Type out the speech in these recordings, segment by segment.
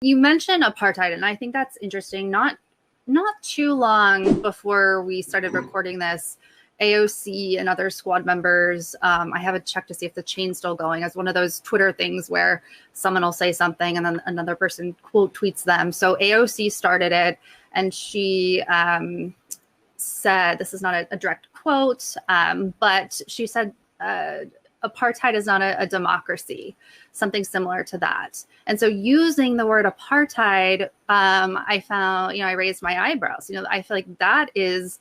You mentioned apartheid, and I think that's interesting. Not too long before we started recording this, AOC and other squad members, I haven't checked to see if the chain's still going, as one of those Twitter things where someone will say something and then another person quote tweets them. So AOC started it, and she said, this is not a direct quote, but she said, apartheid is not a democracy, something similar to that. And so using the word apartheid, I found, I raised my eyebrows. I feel like that is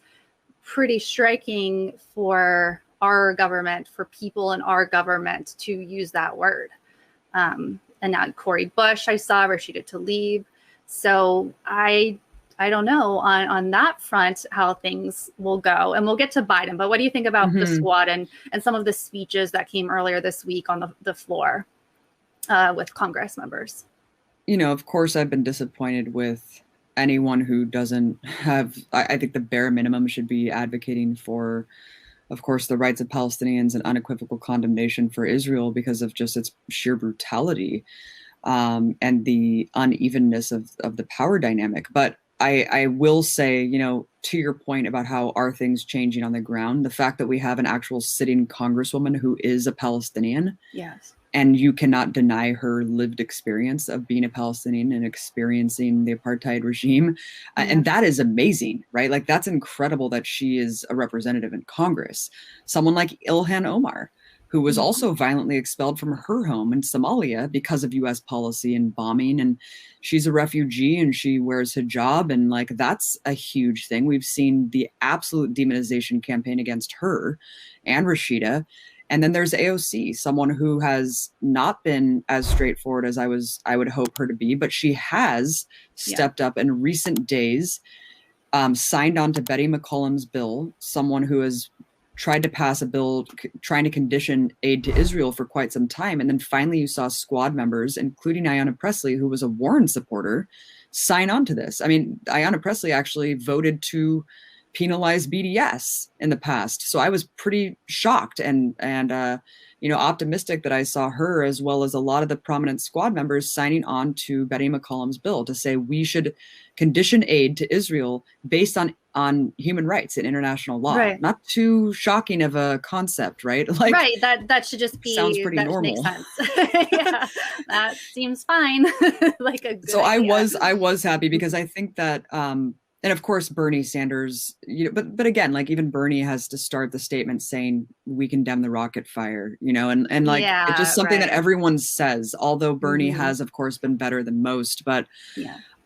pretty striking for our government, for people in our government to use that word. And now Cori Bush, I saw Rashida Tlaib. So I don't know on that front how things will go. And we'll get to Biden. But what do you think about the squad and some of the speeches that came earlier this week on the floor with Congress members? Of course, I've been disappointed with anyone who doesn't have, I think the bare minimum should be advocating for, of course, the rights of Palestinians and unequivocal condemnation for Israel because of just its sheer brutality and the unevenness of the power dynamic. But I will say, to your point about how are things changing on the ground, the fact that we have an actual sitting congresswoman who is a Palestinian. Yes. And you cannot deny her lived experience of being a Palestinian and experiencing the apartheid regime. And that is amazing, right? Like, that's incredible that she is a representative in Congress. Someone like Ilhan Omar, who was also violently expelled from her home in Somalia because of US policy and bombing. And she's a refugee and she wears hijab. And like, that's a huge thing. We've seen the absolute demonization campaign against her and Rashida. And then there's AOC, someone who has not been as straightforward as I would hope her to be, but she has stepped up in recent days, signed on to Betty McCollum's bill, someone who has tried to pass a bill trying to condition aid to Israel for quite some time. And then finally you saw squad members, including Ayanna Pressley, who was a Warren supporter, sign on to this. I mean, Ayanna Pressley actually voted to penalize BDS in the past. So I was pretty shocked and optimistic that I saw her, as well as a lot of the prominent squad members, signing on to Betty McCollum's bill to say we should condition aid to Israel based on human rights and international law. Right. Not too shocking of a concept, right? Like, right. That should just be, sounds pretty normal. Makes sense. Yeah, that seems fine. Like a good So idea. I was happy because I think that and of course, Bernie Sanders, but again, like even Bernie has to start the statement saying we condemn the rocket fire, and like it's just something that everyone says, although Bernie has, of course, been better than most. But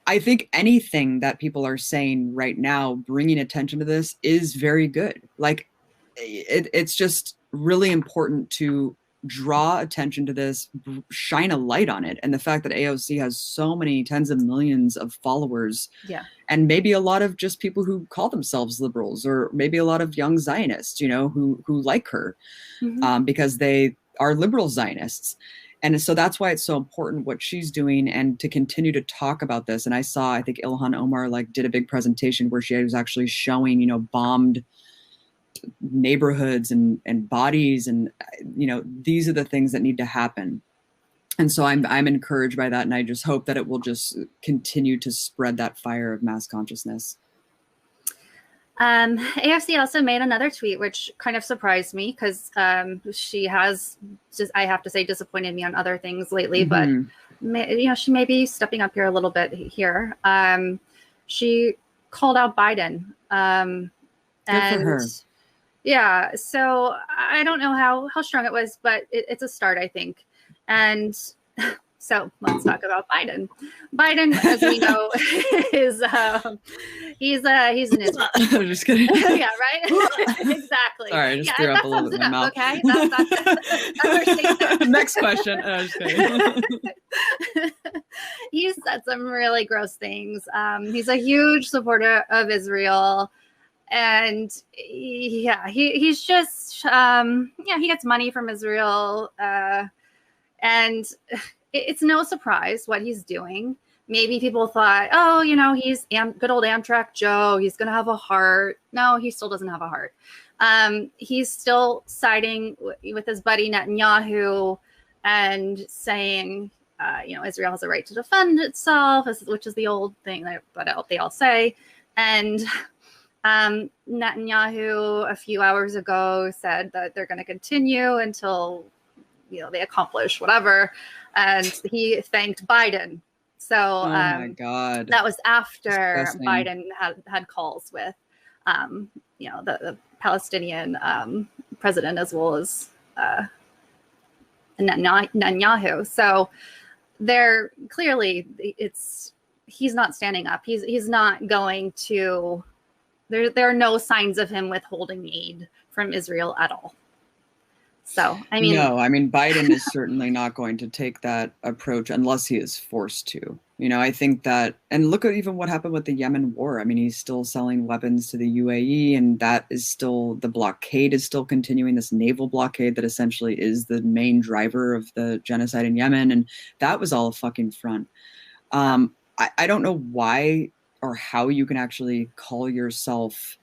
I think anything that people are saying right now, bringing attention to this, is very good. Like it's just really important to draw attention to this, shine a light on it. And the fact that AOC has so many tens of millions of followers, and maybe a lot of just people who call themselves liberals, or maybe a lot of young Zionists, who like her because they are liberal Zionists. And so that's why it's so important what she's doing and to continue to talk about this. And I think Ilhan Omar did a big presentation where she was actually showing, bombed neighborhoods and bodies, and these are the things that need to happen. And so I'm encouraged by that, and I just hope that it will just continue to spread that fire of mass consciousness. AFC also made another tweet, which kind of surprised me because she has just, I have to say, disappointed me on other things lately. But she may be stepping up here a little bit here. She called out Biden. Good for her. Yeah, so I don't know how strong it was, but it's a start, I think. And so let's talk about Biden. Biden, as we know, is he's an Israel. I'm just kidding. Yeah, right. Exactly. Sorry, I just threw up a little bit in my mouth. Okay, that's Next question. Oh, just kidding. He said some really gross things. He's a huge supporter of Israel. And he's just, he gets money from Israel. And it's no surprise what he's doing. Maybe people thought, he's good old Amtrak Joe. He's going to have a heart. No, he still doesn't have a heart. He's still siding with his buddy Netanyahu and saying, Israel has a right to defend itself, which is the old thing that they all say. And Netanyahu a few hours ago said that they're going to continue until they accomplish whatever, and he thanked Biden. So oh my God, that was after disgusting. Biden had calls with the Palestinian president, as well as Netanyahu. So they're clearly, he's not standing up. He's not going to. There are no signs of him withholding aid from Israel at all. So, I mean, no, I mean, Biden is certainly not going to take that approach unless he is forced to. I think that, and look at even what happened with the Yemen war. I mean, he's still selling weapons to the UAE, and that is still, the blockade is still continuing, this naval blockade that essentially is the main driver of the genocide in Yemen. And that was all a fucking front. I don't know why or how you can actually call yourself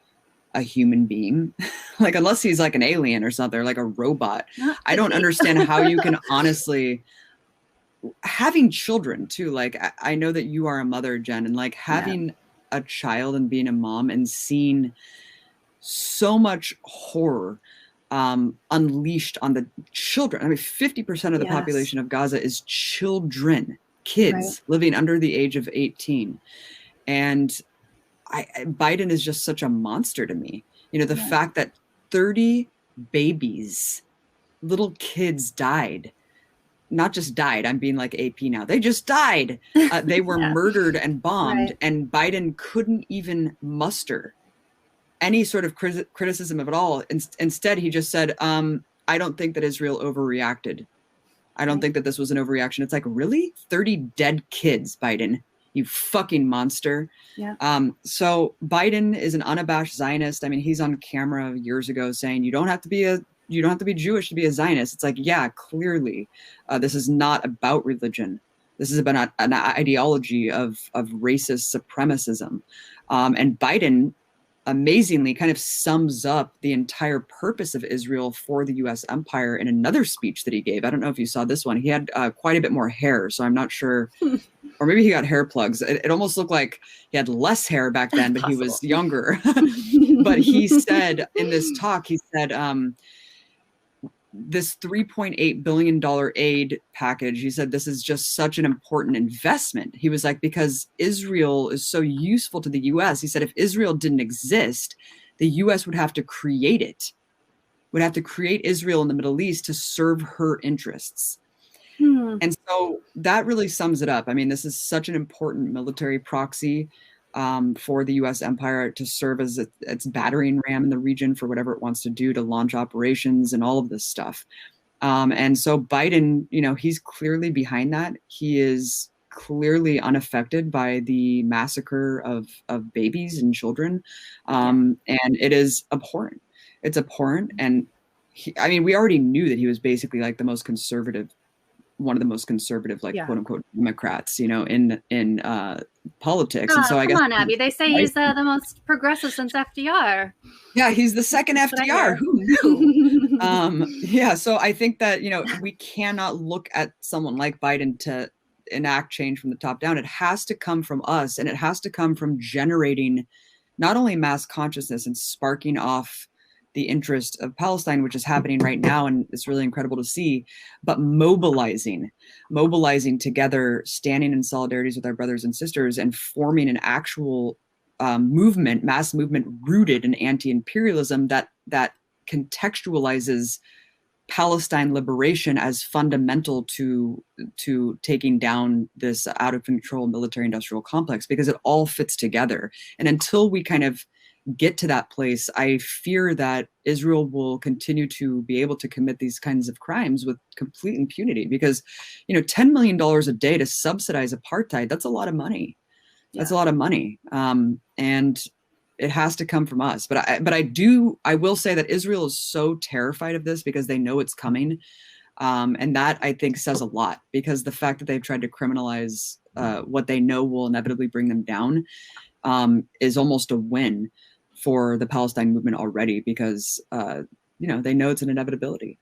a human being, like, unless he's like an alien or something, or like a robot. I don't understand how you can honestly, having children too, like I know that you are a mother, Jen, and like having a child and being a mom and seeing so much horror unleashed on the children. I mean, 50% of the population of Gaza is children, kids living under the age of 18. And Biden is just such a monster to me. The fact that 30 babies, little kids died, not just died. I'm being like AP now. They just died. They were murdered and bombed, and Biden couldn't even muster any sort of criticism of it all. Instead, he just said, I don't think that Israel overreacted. I don't think that this was an overreaction. It's like, really? 30 dead kids, Biden. You fucking monster. Yeah. So Biden is an unabashed Zionist. I mean, he's on camera years ago saying you don't have to be Jewish to be a Zionist. It's like, yeah, clearly, this is not about religion. This is about an ideology of racist supremacism. And Biden amazingly kind of sums up the entire purpose of Israel for the U.S. empire in another speech that he gave. I don't know if you saw this one. He had quite a bit more hair, so I'm not sure. Or maybe he got hair plugs. It almost looked like he had less hair back then, but he was younger. But he said in this talk, he said, this $3.8 billion aid package, he said, this is just such an important investment. He was like, because Israel is so useful to the U.S. He said, if Israel didn't exist, the U.S. would have to create it, would have to create Israel in the Middle East to serve her interests. And so that really sums it up. I mean, this is such an important military proxy for the U.S. empire to serve as its battering ram in the region for whatever it wants to do to launch operations and all of this stuff. And so Biden, he's clearly behind that. He is clearly unaffected by the massacre of babies and children. And it is abhorrent. It's abhorrent. And we already knew that he was basically like one of the most conservative, like quote unquote Democrats, in politics. And so I guess, come on, Abby. They say he's the most progressive since FDR. Yeah, he's the second FDR. Who knew? Yeah, so I think that we cannot look at someone like Biden to enact change from the top down. It has to come from us, and it has to come from generating not only mass consciousness and sparking off the interest of Palestine, which is happening right now, and it's really incredible to see, but mobilizing together, standing in solidarities with our brothers and sisters, and forming an actual mass movement rooted in anti-imperialism that contextualizes Palestine liberation as fundamental to taking down this out of control military industrial complex, because it all fits together. And until we kind of get to that place, I fear that Israel will continue to be able to commit these kinds of crimes with complete impunity, because, $10 million a day to subsidize apartheid, that's a lot of money. That's a lot of money. And it has to come from us. But I will say that Israel is so terrified of this because they know it's coming. And that, I think, says a lot, because the fact that they've tried to criminalize what they know will inevitably bring them down is almost a win for the Palestine movement already, because they know it's an inevitability.